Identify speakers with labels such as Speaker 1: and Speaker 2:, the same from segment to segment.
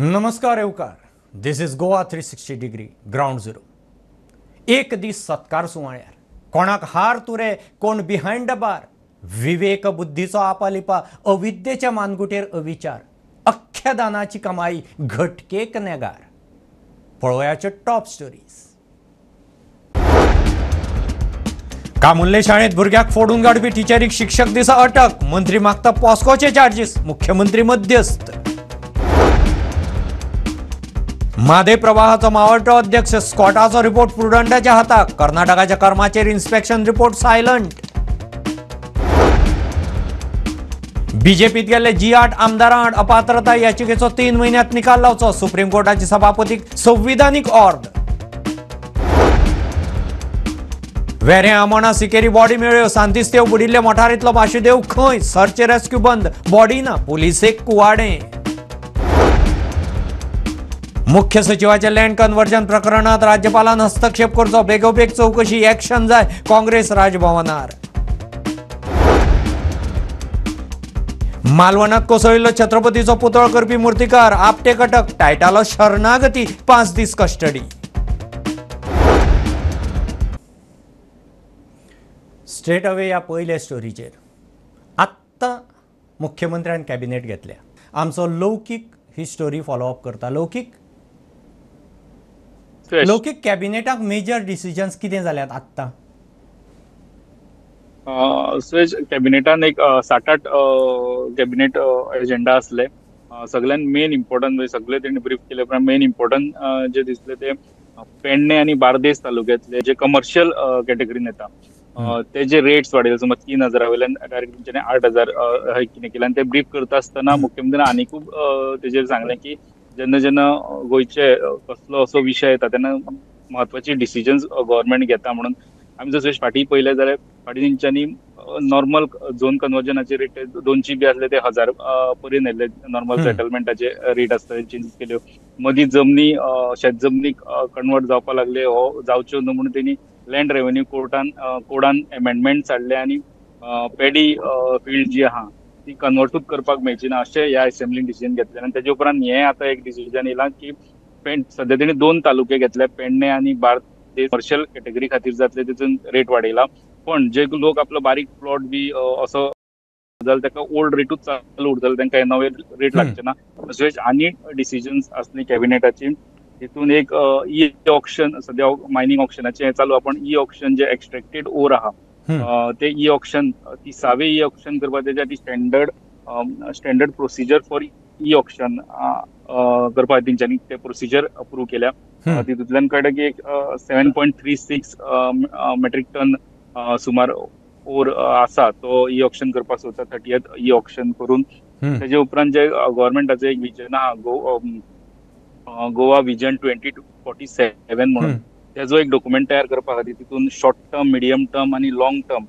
Speaker 1: नमस्कार येवकार. This is Goa 360 degree ground zero. एक दीस सत्कार सुवाळ्यार कोणाक हार तुरे कोण बिहायंड द बार. विवेक बुद्धीचो आपालिपा अविद्येच्या मानगुटेर अविचार. अख्ख्या दानाची कमाई घटकेक नेगार. पळोवयाच्यो टॉप स्टोरीज. कामुर्ले शाळेत भुरग्याक फोडून काडपी टिचरीक शिक्षक दिसा अटक. मंत्री मागता पॉस्कोचे चार्जीस. मुख्यमंत्री मध्यस्थ. मादे प्रवाहाचो मावळटो अध्यक्ष स्कॉटाचो रिपोर्ट प्रुडंटाच्या हाताक. कर्नाटकाच्या कर्माचेर इन्स्पेक्शन रिपोर्ट सायलंट. बीजेपीत गेल्ले G8 आमदारां आड अपात्रता याचिकेचो 3 म्हयन्यांत निकाल लावचो. सुप्रीम कोर्टाची सभापतीक संविधानीक ऑर्ड. वेरे आमोणा सिकेरी बॉडी मेळ्ळ्यो. सांतिस्तेव बुडिल्ले मोटारींतलो वासुदेव खंय. सर्च रेस्क्यू बंद. बॉडी ना. पुलिसेक कुवाडे. मुख्य सचिवाच्या लँड कन्वर्जन प्रकरणात राज्यपालान हस्तक्षेप करचो. बेगोबेग चौकशी एक्शन जाय. काँग्रेस राजभवनार. मालवणात कोसळिल्लो छत्रपतीचो पुतळो करपी मुर्तीकार आपटेक अटक. टायटालो शरणागती. 5 दीस कस्टडी. स्ट्रेट अवे या पयल्या स्टोरीचेर आत्तां मुख्यमंत्र्यान कॅबिनेट घेतल्या. आमचो लौकीक ही स्टोरी फॉलोअप करता. लौकीक कॅबिनेटाक मेजर डिसिजन्स कितें जाल्यात आत्तां?
Speaker 2: सुरेश, कॅबिनेटान एक 7-8 कॅबिनेट एजेंडा असले. सगळ्यान मेन इम्पॉर्टंट म्हणजे सगळे त्यांनी ब्रीफ केले पण मेन इम्पॉर्टंट जे दिसले ते पेडणे आणि बार्देस तालुक्यातले जे कमर्शियल कॅटेगरीन येता ते जे रेट्स वाडयले. समज 3,000 वयल्यान डायरेक्ट तेंच्यानी 8,000 कितें केले. आणि ते ब्रीफ करता आसतना मुख्यमंत्र्यान आनी खूब तेजेर सांगले की जेन्ना जेन्ना गोंयचे कसलो असो विषय येता तेन्ना महत्वाची डिसिजन्स गव्हर्नमेंट घेता म्हणून. आमी जर फाटी पयले जाल्यार फाटी तेंच्यांनी नॉर्मल झोन कन्वर्जनाचे रेट 200 बी आसले ते 1000 पर्यंत येयले. नॉर्मल सेटलमेंटाचे रेट आसता चेंज केल्यो. मदीं जमनी शेत जमनीक कन्वर्ट जावपा लागले. हो जावच्यो न्हू म्हणून तेणी लँड रेव्हेन्यू कोडान अमेंडमेंट हाडले आणि पॅडी फील्ड जी आहा ती कन्वर्टूच करपाक मेळची ना अशें ह्या असेंब्लीन डिसिजन घेतलें. आनी तेजे उपरांत हें आतां एक डिसिजन येयलां की सध्या तेणी 2 तालुके घेतले, पेडणे आनी बार्देस. कमर्शियल कॅटेगरी खातीर जातले तितून रेट वाडयला. पण जे लोक आपलो बारीक प्लॉट बी असो जाल्यार ताका ओल्ड रेटूच चालू उरतले, तांकां नवे रेट लागचे ना. तशेंच आनी डिसिजन्स आसली कॅबिनेटाची. तितून एक ई ऑक्शन, सध्या मायनिंग ऑक्शनाचे चालू आहा पण ई ऑक्शन जे एक्सट्रॅक्टेड ओर आहा ते ई ऑक्शन 30वे ई ऑक्शन करपाक त्याची standard procedure for e auction करपाक तेंच्यांनी ते प्रोसिजर अप्रूव्ह केल्या. तितूंतल्यान कळटा की एक 7.36 मेट्रीक टन सुमार ओर आसा तो ई ऑक्शन करपाक सोदता. 30th ई ऑक्शन करून तेजे उपरांत जे गव्हर्नमेंटाचो एक विजन आहा गोवा विजन 2047 म्हणून त्याचो एक डॉक्युमेंट तयार करपा खातीर तितून शॉर्ट टर्म, मिडियम टर्म आणि लॉंग टर्म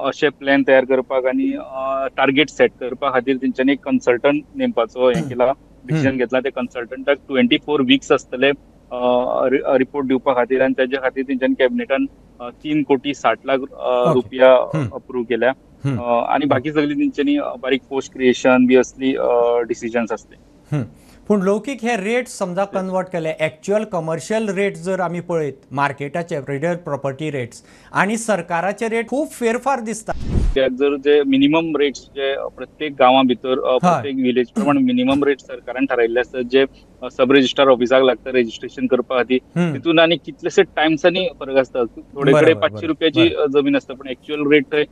Speaker 2: अशे प्लॅन तयार करपाक आणि टार्गेट सेट करपा खातीर तेंच्यांनी एक कन्सल्टंट नेमपाचो हे केला, डिसिजन घेतला. ते कन्सल्टंटाक 24 वीक्स आसतले रिपोर्ट दिवपा खातीर. आणि त्याच्या खातीर तेंच्यांनी कॅबिनेटान 3,60 लाख रुपया अप्रूव्ह केल्या. आणि बाकी सगळी तेंच्यांनी बारीक पोस्ट क्रिएशन बी असली डिसिजन्स असले.
Speaker 1: पूण लौकीक हे रेट्स समजा कन्वर्ट केले, एक्च्युअल कमर्शियल रेट्स जर आमी पळयत मार्केटाचे रियल प्रॉपर्टी रेट्स आणि सरकाराचे रेट खूब फेरफार दिसता.
Speaker 2: जर जे मिनिमम रेट्स जे प्रत्येक गांवा भितर प्रत्येक विलेज प्रमाणे मिनिमम रेट सरकारान ठरयल्ले आसतात जे सब रजिस्ट्रार ऑफिसाक लागता रजिस्ट्रेशन करपा खातीर. तितून आनी कितलेशे टायम्सांनी फरक आसता. थोडे कडेन 500 रुपयाची जमीन आसता पण एक्च्युअल रेट थंय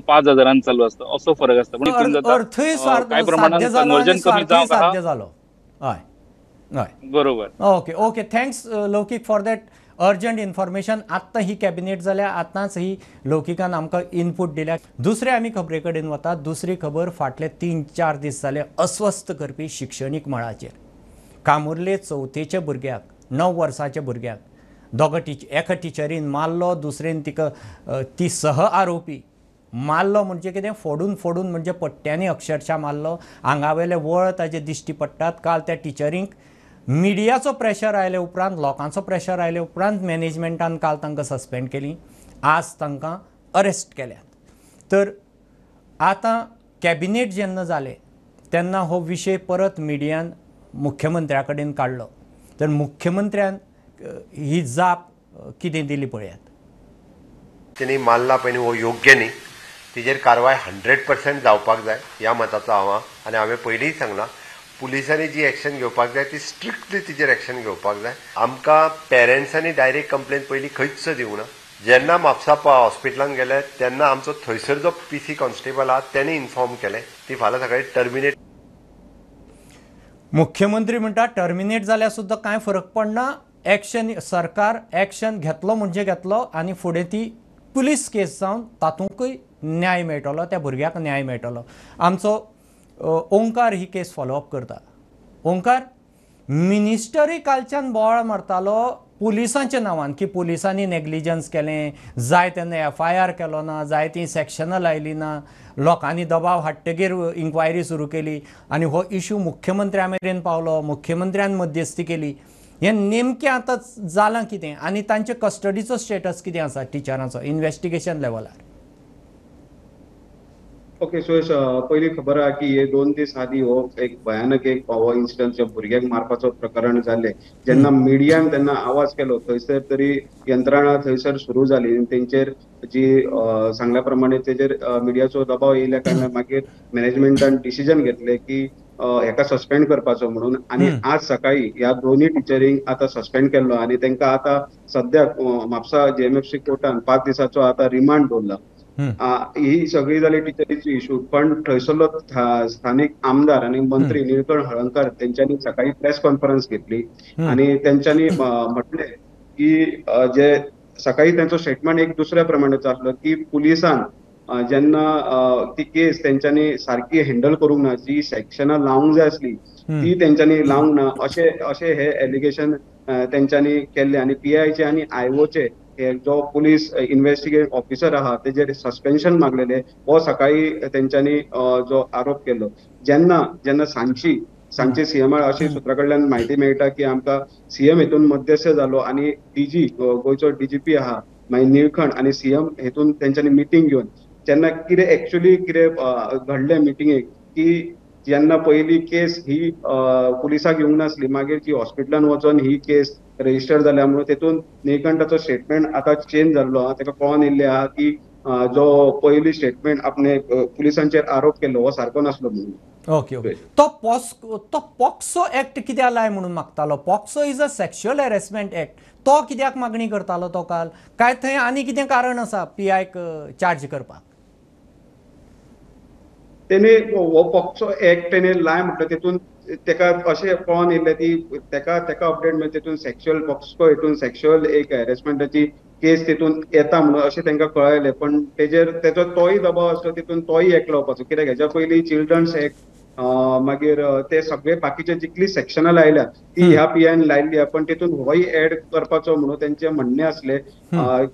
Speaker 2: 5,000 चालू आसता. असो फरक आसता. पण हितून जाता कांय प्रमाणात कन्वर्जन कमी जावं.
Speaker 1: हय
Speaker 2: बरोबर.
Speaker 1: Okay thanks Laukik for that urgent information. आत्तां ही कॅबिनेट जाल्या, आतांच ही लौकिकान आमकां इनपूट दिल्या. दुसरे आमी खबरे कडेन वतात. दुसरी खबर फाटले 3-4 दीस जाले अस्वस्थ करपी शिक्षणीक मळाचेर. कामुर्ले 4थेच्या भुरग्याक 9 वर्साच्या भुरग्याक एका टिचरीन मारलो, दुसरेन ती सह आरोपी मारलो. म्हणजे कितें फोडून म्हणजे पट्ट्यांनी अक्षरशः मारलो. आंगावेले वळ ताजे दिश्टी पडटात. काल त्या टिचरींक मिडियाचो प्रेशर आयले उपरांत, लोकांचो प्रेशर आयले उपरांत मॅनेजमेंटान काल तांकां सस्पेंड केली. आज तांकां अरेस्ट केल्यात. तर आतां कॅबिनेट जेन्ना जालें तेन्ना हो विशय परत मिडियान मुख्यमंत्र्या कडेन काडलो तर मुख्यमंत्र्यान ही जाप कितें दिली पळयात.
Speaker 3: त्यांनी मानला पळय हो योग्य न्ही, तेजेर कारवाय 100% जावपाक जाय ह्या मताचो हांव आनी हांवें पयलींय सांगलां पुलिसांनी जी एक्शन घेवपाक जाय ती स्ट्रिक्टली तिजेर एक्शन घेवपाक जाय. आमकां पेरंट्सांनी डायरेक्ट कंप्लेन पयलीं खंयच दिवंक ना. जेन्ना म्हापसा हॉस्पिटलांत गेले तेन्ना आमचो थंयसर जो PC कॉन्स्टेबल आहा तेणी इन्फॉर्म केलें ती फाल्यां सकाळीं टर्मिनेट.
Speaker 1: मुख्यमंत्री म्हणटा टर्मिनेट जाल्यार सुद्दां कांय फरक पडना, एक्शन सरकार एक्शन घेतलो म्हणजे घेतलो आनी फुडें ती पुलीस केस जावन तातूंकय न्याय मेळटलो, त्या भुरग्याक न्याय मेळटलो. आमचो ओंकार ही केस फॉलोअप करता. ओंकार, मिनिस्टरूय कालच्यान बोवाळ मारतालो पुलिसांच्या नांवान की पुलिसांनी नेग्लिजन्स केलें, जाय तेन्ना FIR केलो ना, जाय ती सेक्शनां लायली ना, लोकांनी दबाव हाडटकीर इन्क्वायरी सुरू केली आनी हो इश्यू मुख्यमंत्र्या मेरेन पावलो, मुख्यमंत्र्यान मध्यस्थी केली. हें नेमकें आतां जालां कितें आनी तांचे कस्टडीचो स्टेटस कितें आसा टिचरांचो इन्व्हेस्टिगेशन लेवलार?
Speaker 4: ओके सुयश, पयली खबर आहा की हे 2 दीस आदी हो एक भयानक हो इन्सिडंट भुरग्याक मारपाचो प्रकरण जाल्लें. जेन्ना मिडियान तेन्ना आवाज केलो थंयसर तरी यंत्रणा थंयसर सुरू जाली आनी तेंचेर जी सांगल्या प्रमाणे तेजेर मिडियाचो दबाव येयल्या कारणान मागीर मॅनेजमेंटान डिसिजन घेतलें की हेका सस्पेंड करपाचो म्हणून. आनी आज सकाळी ह्या दोन्ही टिचरींक आतां सस्पेंड केल्लो आनी तांकां आतां सद्याक म्हापसा JMFC कोर्टान 5 दिसाचो आतां रिमांड दवरला. ही सगळी जाली टिचरीची इश्यू, पण थंयसरलो स्थानिक आमदार आनी मंत्री निळकंठ हळर्णकर तेंच्यांनी सकाळी प्रेस कॉन्फरन्स घेतली आनी तेंच्यांनी म्हटलें की जे सकाळी त्यांचो स्टेटमेंट एक दुसऱ्या प्रमाणेचो आसलो की पुलिसान जेन्ना ती केस तेंच्यांनी सारकी हँडल करूंक ना, जी सेक्शनां लावंक जाय आसली ती तेंच्यांनी लावंक ना अशें हे एलिगेशन तेंच्यांनी केल्ले आनी PIचे आनी IOचे जो पुलीस इन्व्हेस्टिगेट ऑफिसर आहा तेजेर सस्पेन्शन मागलेले हो सकाळी तेंच्यांनी जो आरोप केलो. जेन्ना सांची सीएमार अशी सुत्रा कडल्यान म्हायती मेळटा की आमकां CM हेतून मध्यस्थ जालो आनी DG गोंयचो DGP आहा मागीर निळकंठ आनी CM हेतून तेंच्यांनी मिटींग घेवन जेन्ना कितें एक्चुअली कितें घडलें मिटिंगेक की जेन्ना पयली केस ही पुलिसाक येवंक नासली, मागीर ती हॉस्पिटलान वचोन ही केस रजिस्टर जाल्या म्हणून तेतून निळकंठाचो स्टेटमेंट आतां चेंज जाल्लो आहा. ताका कळोन येयल्लें आहा की जो पयली स्टेटमेंट आपणे पुलिसांचेर आरोप केल्लो हो सारको नासलो म्हणून.
Speaker 1: ओके. तो पॉक्सो ऍक्ट कित्याक लाय म्हणून मागतालो? POCSO is a sexual harassment act. तो कित्याक मागणी करतालो तो काल? काय थंय आनी कितें कारण आसा PIक चार्ज करपाक?
Speaker 4: तेणे हो पॉक्सो ऍक्ट तेणे लाय म्हटलं तेतून तेका अशें कळोन येयल्लें ती तेका अपडेट मेळ्ळी तेतून सेक्शुअल पॉक्सो हेतून सेक्शुअल एक हॅरेसमेंटाची केस तेतून येता म्हणून अशें तांकां कळयलें. पण तेजो तोय दबाव आसलो तेतून तोय ऍक्ट लावपाचो, कित्याक हेच्या पयलीं चिल्ड्रन्स ऍक्ट मागीर ते सगळे बाकीचे जितली सेक्शनां लायल्या ती ह्या PIन लायल्ली आहा, पण तेतून होय ऍड करपाचो म्हणून तेंचें म्हणणें आसलें.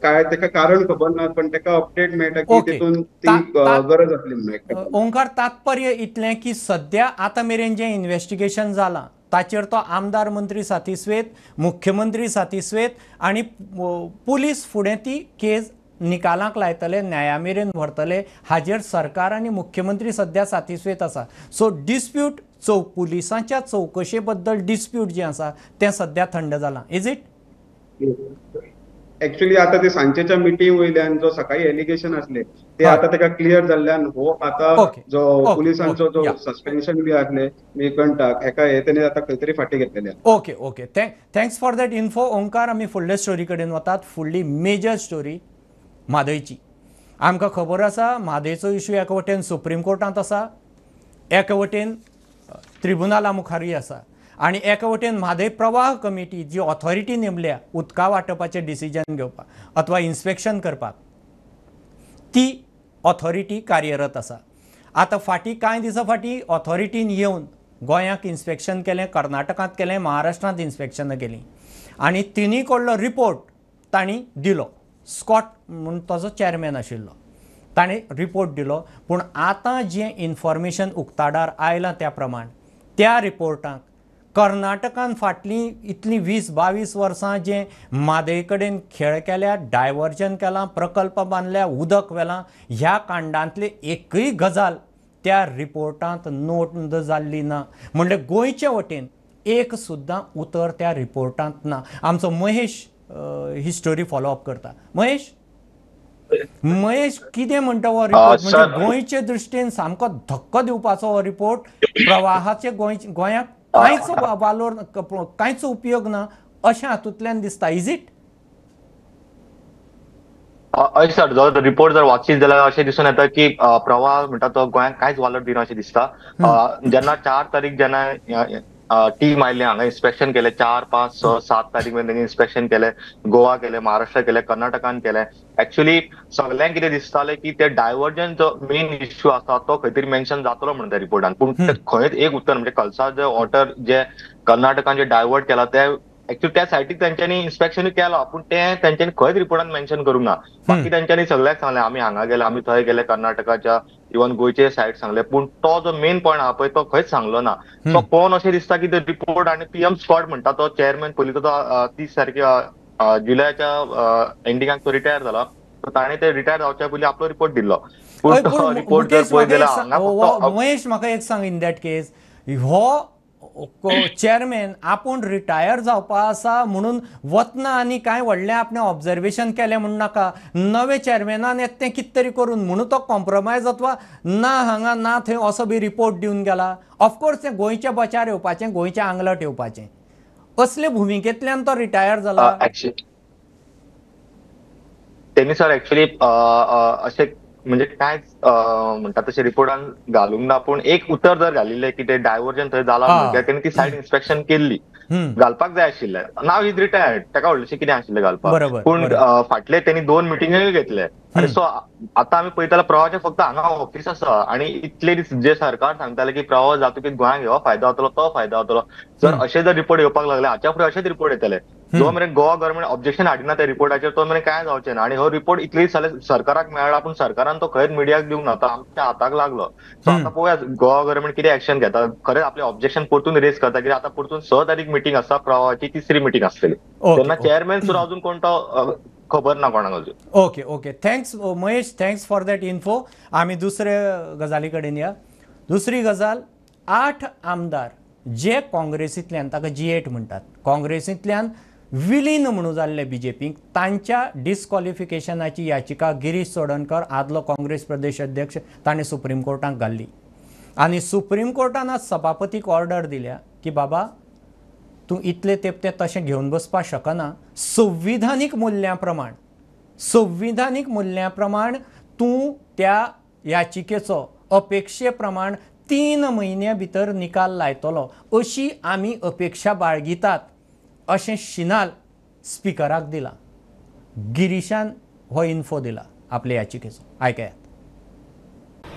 Speaker 4: काय तेका कारण खबर ना, पण तेका अपडेट मेळटा की तेतून ती गरज आसली म्हणून.
Speaker 1: ओंकार, तात्पर्य इतलें की सद्या आतां मेरेन जें इन्व्हेस्टिगेशन जालां ताचेर तो आमदार मंत्री सातिस्वेत, मुख्यमंत्री सातिस्वेत आनी पुलीस फुडें ती केस निकालाक लायतले, न्याया मेरेन व्हरतले हाजेर सरकार आनी मुख्यमंत्री सद्या सातिस्वेत आसा. सो डिस्प्यूट पुलिसांच्या चवकशे बद्दल डिस्प्यूट जें आसा तें सद्या थंड जालां. Is it?
Speaker 4: एक्चुअली आता ते सांजेच्या मिटिंग वयल्यान जो सकाळी एलिगेशन असले ते आता तेका क्लियर जाल्ल्यान हो आता जो पुलिसांचो जो सस्पेन्शन बी आसले निळकंठाक हेका हे तेणे आता खंय तरी फाटी घेतलेले.
Speaker 1: Okay. Thanks for that info Omkar. आमी फुडले स्टोरी कडेन वतात. फुडली मेजर स्टोरी म्हादयची. आमकां खबर आसा म्हादयचो इश्यू एका वटेन सुप्रीम कोर्टांत आसा, एका वटेन ट्रिब्युनला मुखारूय आसा आनी एका वटेन म्हादय प्रवाह कमिटी जी ऑथॉरिटी नेमल्या उदका वांटपाचें डिसिजन घेवपाक अथवा इन्स्पेक्शन करपाक, ती ऑथॉरिटी कार्यरत आसा. आतां कांय दिसां फाटीं ऑथॉरिटीन येवन गोंयांक इन्स्पेक्शन केलें, कर्नाटकांत केलें, महाराष्ट्रांत इन्स्पेक्शनां केलीं आनी तिनी कडलो रिपोर्ट तांणी दिलो. स्कॉट म्हूण ताजो चॅरमॅन आशिल्लो, ताणें रिपोर्ट दिलो. पूण आतां जें इन्फॉर्मेशन उक्ताडार आयलां त्या प्रमाण त्या रिपोर्टाक कर्नाटकान फाटलीं इतलीं 20-22 वर्सां जें म्हादय कडेन खेळ केल्या, डायवर्जन केलां, प्रकल्प बांदल्या, उदक व्हेलां, ह्या कांडांतली एकूय गजाल त्या रिपोर्टांत नोंद जाल्ली ना. म्हणजे गोंयचे वटेन एक सुद्दां उतर त्या रिपोर्टांत ना. आमचो महेश ही स्टोरी फॉलोअप करता. महेश कितें म्हणटा हो रिपोर्ट? म्हणजे गोंयचे दृश्टीन सामको धक्को दिवपाचो हो रिपोर्ट. प्रवाहाचे गोंयाक कांयच वालोर कांयच उपयोग ना अशें हातूंतल्यान दिसता. Is it?
Speaker 5: हय सर, जो रिपोर्ट जर वाचीत जाल्यार अशें दिसून येता की प्रवाह म्हणटा तो गोंयांक कांयच वालोर दिना अशें दिसता. जेन्ना 4 तारीख जेन्ना टीम आयिल्ली हांगा इन्स्पेक्शन केलें, 4, 5, 6, 7 तारीख मेरेन तेणी इन्स्पेक्शन केलें. गोवा केलें, महाराष्ट्र केलें, कर्नाटकान केलें. एक्चुअली सगळ्यांक कितें दिसतालें की ते डायव्हर्जन जो मेन इश्यू आसा तो खंय तरी मेन्शन जातलो म्हणून त्या रिपोर्टान. पूण खंयच एक उतर म्हणजे कलसा जे वॉटर जे कर्नाटकान जे डायव्हर्ट केला ते एक्चुअली त्या सायटीक तेंच्यांनी इन्स्पेक्शन केला, पूण ते तेंच्यांनी खंयच रिपोर्टान मेन्शन करूंक ना. बाकी तेंच्यांनी सगळ्याक सांगलें आमी हांगा गेले, आमी थंय गेले, कर्नाटकाच्या इवन गोंयचे सायड सांगले, पूण तो जो मेन पॉयंट आहा पळय तो खंयच सांगलो ना. सो पळोवन अशें दिसता की तो रिपोर्ट आनी पीएम स्कॉट म्हणटा तो चेअरमॅन पयलीं तो 30 तारखेक जुलयाच्या एंडिंगाक तो रिटायर जाला. सो ताणें ते रिटायर जावच्या पयलीं आपलो रिपोर्ट दिल्लो. पूण तो रिपोर्ट जर पळयत जाल्यार हांगा फक्त
Speaker 1: महेश म्हाका एक सांग, इन दॅट केस हो चेअरमॅन आपूण रिटायर जावपा आसा म्हणून वतना आनी कांय व्हडलें आपणें ऑब्जर्वेशन केलें म्हण नाका. नवे चेअरमॅनान येता तें कितें तरी करून म्हणून तो कॉम्प्रोमायज अथवा ना हांगा ना थंय असो बी रिपोर्ट दिवन गेला. ऑफकोर्स तें गोंयच्या बचार येवपाचें, गोंयच्या आंगलट येवपाचें, असले भुमिकेंतल्यान तो रिटायर जाला.
Speaker 5: तेणी सर एक्चुअली अशें म्हणजे कांयच म्हणटा तशें रिपोर्टान घालूंक ना. पूण एक उतर जर घालिल्लें की ते डायव्हर्जन थंय जाला म्हणजे तेणी ती सायड इन्स्पेक्शन केल्ली, घालपाक जाय आशिल्लें. नाव इज रिटायर्ड, ताका व्हडलेशें कितें आशिल्लें घालपाक. पूण फाटले तेणी 2 मिटिंगूय घेतले. आनी सो आतां आमी पळयताले प्रवाहाचे फक्त हांगा ऑफिस आसा आनी इतले दीस जे सरकार सांगताले की प्रवाह जातकीर गोंयांक हो फायदो जातलो तो फायदो जातलो. जर अशें जर रिपोर्ट येवपाक लागले, हाच्या फुडें अशेंच रिपोर्ट येतले. जो मेरेन गोवा गव्हर्नमेंट ऑब्जेक्शन हाडिना त्या रिपोर्टाचेर तो मेरेन कांय जावचें ना. आनी हो रिपोर्ट इतले दीस सरकाराक मेळ्ळा पूण सरकारान तो खंयच मिडियाक दिवंक ना, तो आमच्या हाताक लागलो. सो आतां पळोवया गोवा गव्हर्नमेंट कितें एक्शन घेता. खरेंच आपलें ऑब्जेक्शन परतून रेज करता, कित्याक आतां परतून 6 तारीख मिटींग आसा, प्रवाहाची 3री मिटींग आसतली. तेन्ना चेअरमॅन सुद्दां अजून कोण तो खबर ना कोणाक अजून.
Speaker 1: Okay thanks Mahesh, thanks for that info. आमी दुसरे गजाली कडेन या. दुसरी गजाल, 8 आमदार जे काँग्रेसींतल्यान, ताका G8 म्हणटात, काँग्रेसींतल्यान विलीन म्हणून जाल्ले बीजेपीक, तांच्या डिस्क्वॉलिफिकेशनाची याचिका गिरीश चोडणकर, आदलो काँग्रेस प्रदेश अध्यक्ष, ताणें सुप्रीम कोर्टाक घाल्ली. आनी सुप्रीम कोर्टान आज सभापतीक ऑर्डर दिल्या की बाबा तूं इतले तेंप तें तशें घेवन बसपाक शकना. संविधानीक मुल्ल्यां प्रमाण तूं त्या याचिकेचो अपेक्षे प्रमाण 3 म्हयन्या भितर निकाल लायतलो अशी आमी अपेक्षा बाळगितात अशें शिनाल स्पिकराक दिला. गिरीशान हो इन्फो दिला आपल्या याचिकेचो. आयकयात.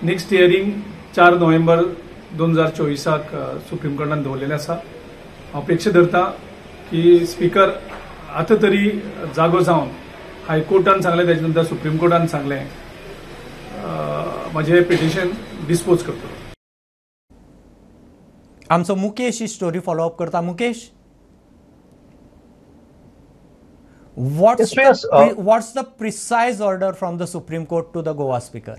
Speaker 6: नेक्स्ट हियरिंग 4 नोव्हेंबर 2024 सुप्रीम कोर्टान दवरलेलें आसा. हांव अपेक्षा धरता की स्पीकर आतां तरी जागो जावन हायकोर्टान सांगलें, तेजे नंतर सुप्रीम कोर्टान सांगलें, म्हजें पिटिशन डिस्पोज करतलो.
Speaker 1: आमचो मुकेश ही स्टोरी फॉलोअप करता. Mukesh, what's the precise order from the Supreme Court to the Goa Speaker?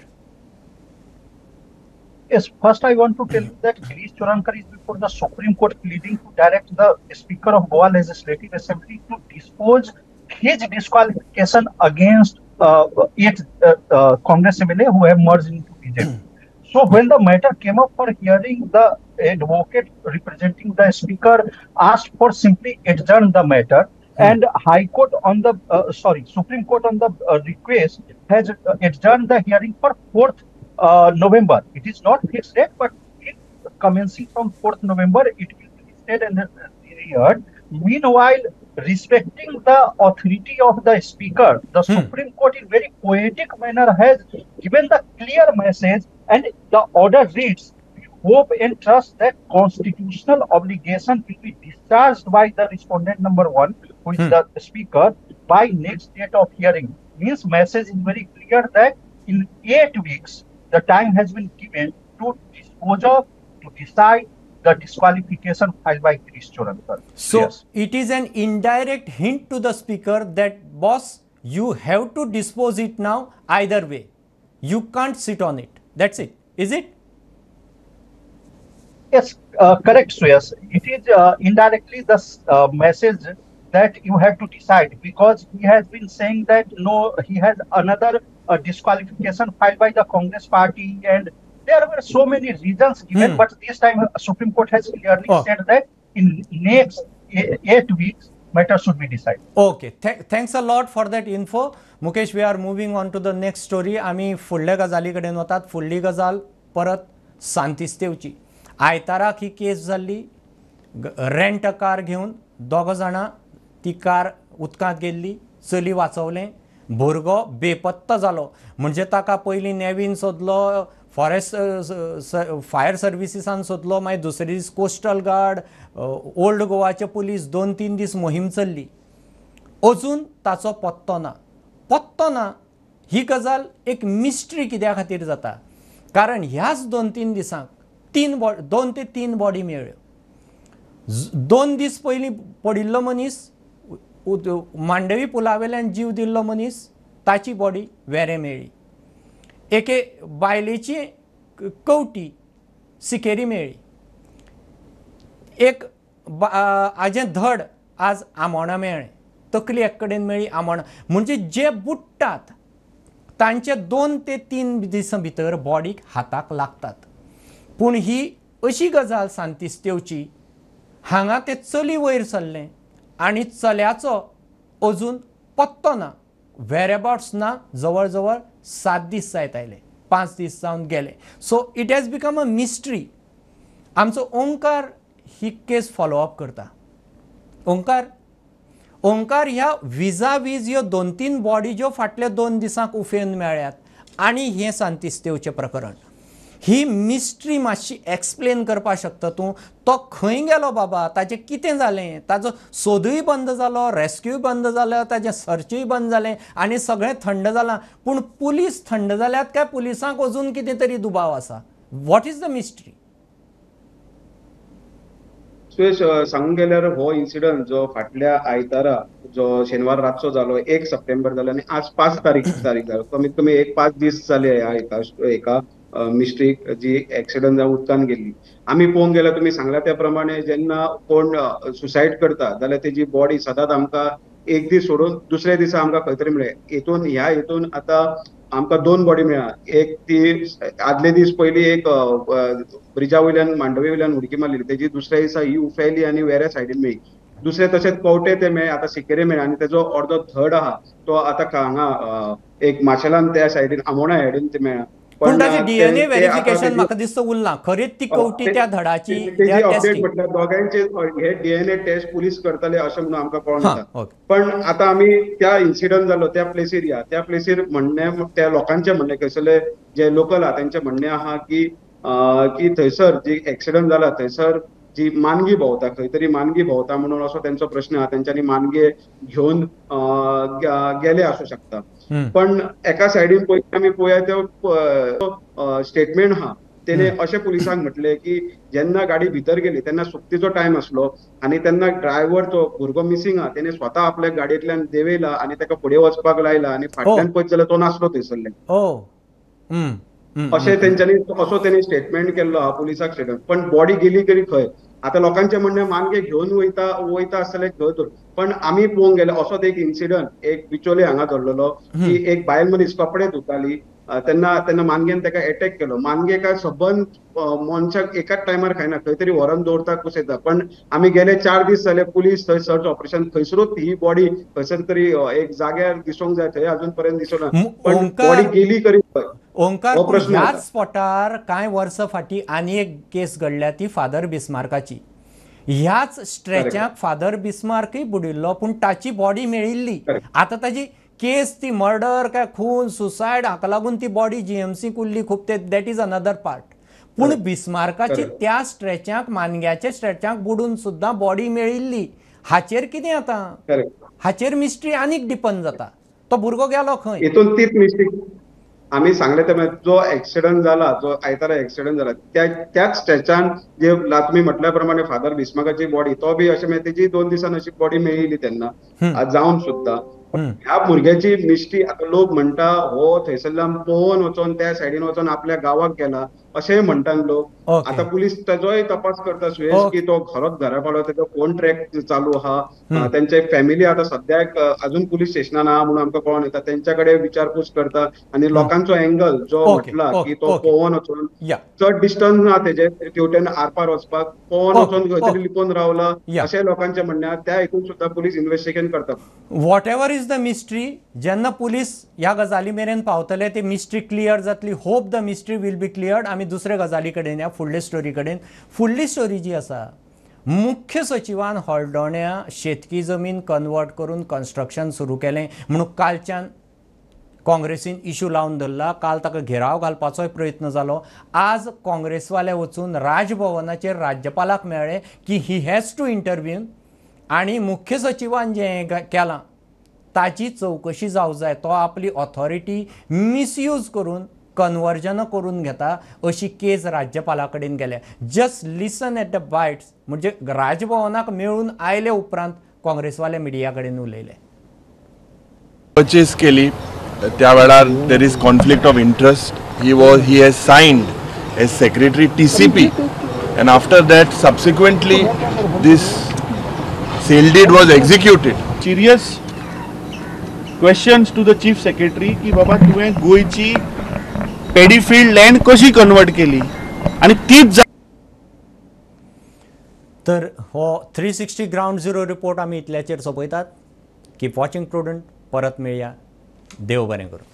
Speaker 7: Yes, first I want to tell you that Girish Chorankar is before the Supreme Court pleading to direct the Speaker of Goa Legislative Assembly to dispose his disqualification against 8 Congress MLA who have merged into BJP. So when the matter came up for hearing, the advocate representing the Speaker asked for simply adjourn the matter. And High Court on the Supreme Court on the request has adjourned the hearing for 4th November. It is not fixed date, but commencing from 4th November, it will be listed and heard. Meanwhile, respecting the authority of the Speaker, the Supreme Court in very poetic manner has given the clear message, and the order reads, hope and trust that constitutional obligation will be discharged by the respondent number 1, who is the Speaker, by next date of hearing. Means message is very clear that in 8 weeks, the time has been given to dispose of, to decide the disqualification filed by Girish Chorankar.
Speaker 1: So it is an indirect hint to the Speaker that, boss, you have to dispose it now either way. You can't sit on it. That's it. Is it?
Speaker 7: Yes, correct, Suyas. It is indirectly the message that you have to decide, because he has been saying that no, he has another disqualification filed by the Congress party, and there were so many reasons given. But this time, Supreme Court has clearly
Speaker 1: Oh.
Speaker 7: said that in next 8 weeks, matter should be decided.
Speaker 1: Okay thanks a lot for that info Mukesh. We are moving on to the next story. आम्ही फुडल्या गजाली कडेन वतात. फुडली गजाल परत सांतिस्तेवची. आयताराक ही केस जाल्ली. रेंट अ कार घेवन दोग जाणां ती कार उदकांत गेल्ली. चली वाचवलें. भुरगो बेपत्ता जालो. म्हणजे ताका पयलीं नेवीन सोदलो, फॉरेस्ट फायर सर्विसीसान सोदलो, मागीर दुसरे दीस कोस्टल गार्ड, ओल्ड गोवाचे पुलीस 2-3 दीस मोहीम चल्ली. अजून ताचो पत्तो ना. पत्तो ना ही गजाल एक मिस्ट्री कित्या खातीर जाता. कारण ह्याच 2-3 दिसांक 2 ते 3 बॉडी मेळ्ळ्यो. 2 दीस पयलीं पडिल्लो मनीस, मांडवी पुला वयल्यान जीव दिल्लो मनीस, ताची बॉडी वेरे मेळ्ळी. एके बायलेची कवटी सिकेरी मेळ्ळी. एक हाजें धड आज आमोणा मेळ्ळें. तकली एक कडेन मेळ्ळी, आमोणा. म्हणजे जे बुडटात तांचे 2 ते 3 दिसां भितर बॉडीक हाताक लागतात. पूण ही अशी गजाल सांतिस्तेवची. हांगा ते चली वयर सरलें आनी चल्याचो अजून पत्तो ना. वेरेबाउट्स ना. जवळ जवळ 7 दीस जायत आयले. 5 दीस जावन गेले. So it has become a mystery. आमचो ओंकार ही केस फॉलोअप करता. ओंकार ह्या विजा वीज ह्यो 2-3 बॉडी ज्यो फाटल्या 2 दिसांक उफेन मेळ्ळ्यात आनी हें सांतिस्तेवचें प्रकरण. ही मिस्ट्री मातशी एक्सप्लेन करपाक शकता तूं. तो खंय गेलो बाबा, ताजें कितें जालें, ताजो सोदूय बंद जालो, रेस्क्यूय बंद जालो, ताजें सर्चूय बंद जालें आनी सगळें थंड जालां. पूण पुलीस थंड जाल्यात काय पुलिसांक अजून कितें तरी दुबाव आसा? What is the mystery?
Speaker 4: Suyash, सांगूंक गेल्यार हो इन्सिडंट जो फाटल्या आयतारा जो शेनवार रातचो जालो, 1 सप्टेंबर जालो आनी आज 5 तारीख जालो. कमीत कमी 5 दीस जाले एका मिस्ट्रीक जी एक्सिडंट जावन उदकान गेल्ली. आमी पळोवंक गेल्यार तुमी सांगला त्या प्रमाणे जेन्ना कोण सुसायड करता जाल्यार तेजी बॉडी सदांच आमकां एक दीस सोडून दुसऱ्या दिसा आमकां खंय तरी मेळ्ळे. ह्या हेतून आतां आमकां 2 बॉडी मेळ्ळा. एक ती आदले दीस पयली एक ब्रिजा वयल्यान मांडवी वयल्यान उडकी मारलेली, तेजी दुसऱ्या दिसा ही उफेयली आनी वेऱ्या सायडीन मेळ्ळी. दुसरे तशेंच कवटे ते मेळ्ळे, आतां सिकेरे मेळ्ळे आनी तेजो अर्दो धड आहा तो आतां हांगा एक माशेलान त्या सायडीन आमोणा सायडीन ते मेळ्ळा.
Speaker 1: पूण ताजें डीएनए व्हेरिफिकेशन म्हाका दिसता उरलां. खरीच ती कवटी त्या धडाची
Speaker 4: अपडेट म्हटल्यार दोगांयचे हे डीएनए टेस्ट पुलीस करतले अशें म्हणून आमकां कळोन येता. पण आतां आमी त्या इन्सिडंट जालो त्या प्लेसीर या. त्या प्लेसीर म्हणणें त्या लोकांचें म्हणणें खंयसरले जे लोकल आहा तेंचें म्हणणें आहा की थंयसर जी एक्सिडंट जाला थंयसर जी मानगी भोंवता, खंय तरी मानगी भोंवता म्हणून असो तेंचो प्रश्न आहा. तेंच्यांनी मानगे घेवन गेले आसूं शकता. पण एका सायडीन पळयता आमी पळोवया तो स्टेटमेंट आहा तेणे अशें पुलिसांक म्हटलें की जेन्ना गाडी भितर गेली तेन्ना सुट्टीचो टायम आसलो आनी तेन्ना ड्रायव्हर तो भुरगो मिसींग आहा तेणे स्वता आपल्या गाडयेंतल्यान देंवयला आनी ताका फुडें वचपाक लायला आनी फाटल्यान पळयत जाल्यार तो नासलो थंयसरल्यान. अशें तेंच्यांनी असो तेणी स्टेटमेंट केल्लो आहा पुलिसाक स्टेटमेंट. पण बॉडी गेली तरी खंय? आतां लोकांचें म्हणणें मानगे घेवन वयता आसतले खंय तर. पण आमी पळोवंक गेले असोच एक इन्सिडंट एक बिचोले हांगा घडलेलो की एक बायल मनीस कपडे धुताली तेन्ना मानगेन ताका एटॅक केलो. मानगे काय सबंद मनशाक एकाच टायमार खायना, खंय तरी व्हरून दवरता कुसयता. पण आमी गेले 4 दीस जाले पुलीस थंय सर्च ऑपरेशन, खंयसरूच ही बॉडी खंयसर तरी एक जाग्यार दिसूंक जाय, थंय अजून पर्यंत दिसना. पण बॉडी गेली तरी
Speaker 1: ओंकार, ह्याच स्पॉटार कांय वर्सां फाटीं आनी एक केस घडल्या ती फादर बिस्मार्काची. ह्याच स्ट्रेचाक फादर बिस्मार्कय बुडिल्लो पूण ताची बॉडी मेळिल्ली. आतां ताजी केस ती मर्डर काय खून सुसायड हाका लागून ती बॉडी जीएमसी उरली खूब ते दॅट इज अनदर पार्ट. पूण बिस्मार्काची त्या स्ट्रेचाक मानग्याच्या स्ट्रेचाक बुडून सुद्दां बॉडी मेळिल्ली. हाचेर कितें आतां? हाचेर मिस्ट्री आनीक डिपेंड जाता. तो भुरगो गेलो खंय?
Speaker 4: हितून तीच मिस्ट्री आमी सांगले ते जो एक्सिडंट जाला, जो आयतारा एक्सिडंट जाला त्याच स्ट्रेचान जे तुमी म्हटल्या प्रमाणे फादर बिस्मार्काची बॉडी तो बी अशें तेजी 2 दिसान अशी बॉडी मेळिल्ली तेन्ना जावन सुद्दां. ह्या भुरग्याची मिस्टी आता लोक म्हणटा हो थंयसरल्यान पोवन वचोन त्या सायडीन वचोन आपल्या गावाक गेला अशेंय म्हणटात लोक.
Speaker 1: Okay.
Speaker 4: आता पुलीस ताजोय तपास करता सुयेश की तो खरोच घरा पावलो तेजो फोन ट्रॅक चालू आहा. त्यांचे फॅमिली आता सद्याक अजून पुलीस स्टेशनान आहा म्हणून आमकां कळोन येता. त्यांच्याकडे विचारपूस करता आणि लोकांचो एंगल जो
Speaker 1: Okay,
Speaker 4: म्हटला की तो
Speaker 1: okay.
Speaker 4: पोवन वचोन
Speaker 1: या
Speaker 4: चड डिस्टन्स ना तेजे तेवटेन आरपार वचपाक पोवन
Speaker 1: Okay,
Speaker 4: वचोन खंय तरी लिपोवन रावला
Speaker 1: Yeah.
Speaker 4: अशें लोकांचे म्हणणें आहा. त्या हेतून सुद्दां पुलीस इन्व्हेस्टिगेशन करता.
Speaker 1: Whatever is the mystery, जेन्ना पुलीस ह्या गजाली मेरेन पावतले ती मिस्ट्री क्लियर जातली. Hope the mystery will be cleared. आमी दुसरे गजाली कडेन या फुडले स्टोरी कडेन. फुडली स्टोरी जी आसा, मुख्य सचिवान हळदोण्या शेतकी जमीन कन्वर्ट करून कन्स्ट्रक्शन सुरू केलें म्हणून कालच्यान काँग्रेसीन इश्यू लावन धरला. काल ताका घेराव घालपाचोय प्रयत्न जालो. आज काँग्रेसवाले वचून राजभवनाचेर राज्यपालाक मेळ्ळे की ही हॅज टू इंटरव्यून आणि मुख्य सचिवान जें केलां ताची चवकशी जावंक जाय. तो आपली ऑथॉरिटी मिसयूज करून कन्वर्जन करून घेता अशी केस राज्यपाला कडेन गेल्या. Just listen at the bites. म्हणजे राजभवनाक मेळून आयले उपरांत काँग्रेसवाले मिडिया कडेन उलयले.
Speaker 8: परचेस केली त्या वेळार there is conflict of interest. He has signed as secretary TCP and after that subsequently this sale deed was executed.
Speaker 9: Serious questions to the chief secretary की बाबा तुवें गोयची पेडीफील्ड लँड कशी कन्वर्ट केली आणि तीच.
Speaker 1: तर हो 360 ग्राउंड झिरो रिपोर्ट आमी इतल्याचेर सोंपयतात. Keep watching Prudent. परत मेळया. देव बरें करूं.